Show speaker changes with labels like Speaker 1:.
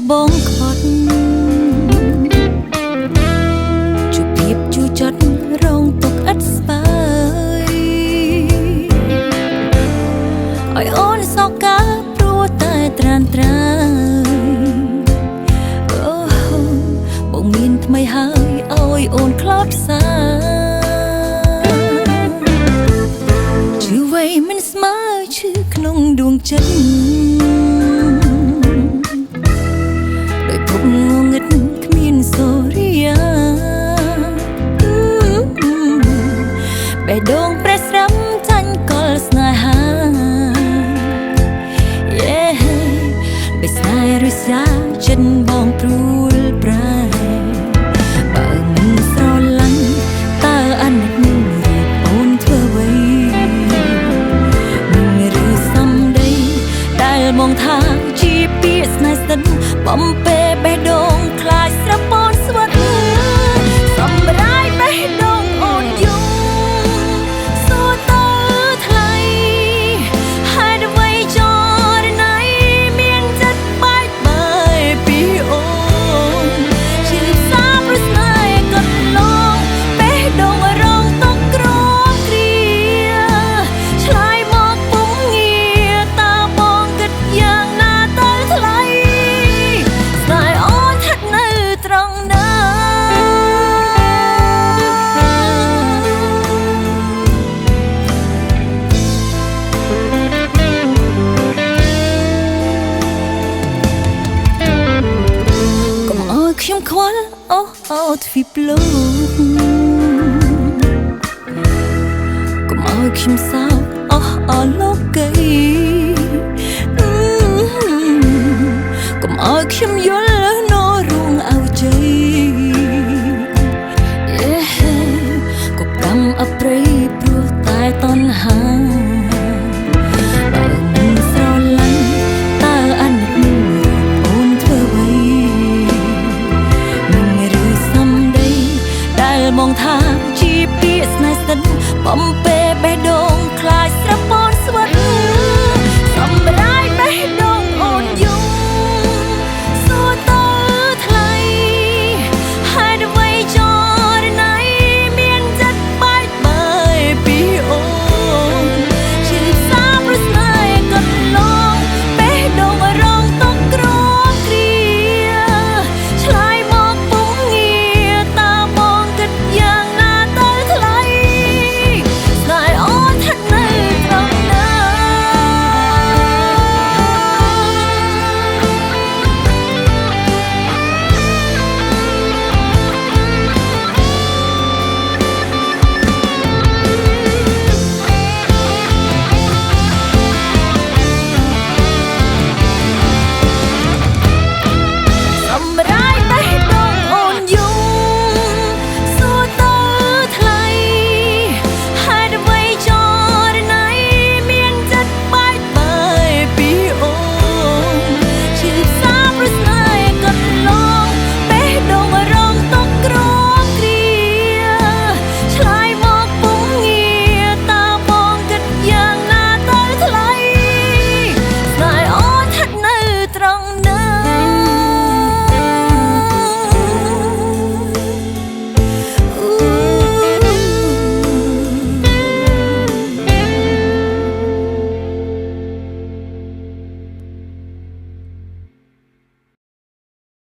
Speaker 1: បងខត់ជួបភាពជួយចិត្តរងទុកឥតស្បើយឲ្យអូនសោកកាព្រោះតែត្រានត្រើយអូបងមានថ្មីហើយឲ្យអូនខ្លោចផ្សាជឿໄວមិនស្មើឈឺក្នុងដួងចិត្តដោយភពងងឹតគ្មានសូរិយាបេះដូងប្រេះស្រាំចាញ់កលស្នេហាបេះស្នេហ៍រិសាចិត្តបងព្រួលប្រែបើមិនស្រឡាញ់តើអាណិតរៀបអូនធ្វើអ្វីមិនឬសំដីដែលបងថាជាពាក្យស្នេហ៍ស្និទ្ធបំពេបេះដូងខ្លាចស្រពន់ស្វិតសម្រាយបេះដូងអូនយំសួរទៅថ្លៃហេតុអ្វីចរណៃមានចិត្តបែកបាយពីអូនជាសាបរស្នេហ៍កត់ឡងបេះដូងរងទុកក្រគ្រាឆ្លើយមកពុំងារតើបងគិតយ៉ាងណាទៅថ្លៃស្នេហ៍អូនស្ថិតនៅត្រង់ណាខ្ញុំខ្វល់អូទ្វីបលោកកុំឲ្យខ្ញុំសោកអស់លោកីកុំឲ្យខ្ញុំយល់នរងអវជ័យកុំកម្មអប្រិយព្រោះតែតណ្ហាបើមិនស្រឡាញ់តើអាណិតអូនធ្វើអ្វីបងថាជាពាក្យស្នេហ៍ស្និទ្ធបំពេបេះដូងខ្លាចស្រពន់ស្វិត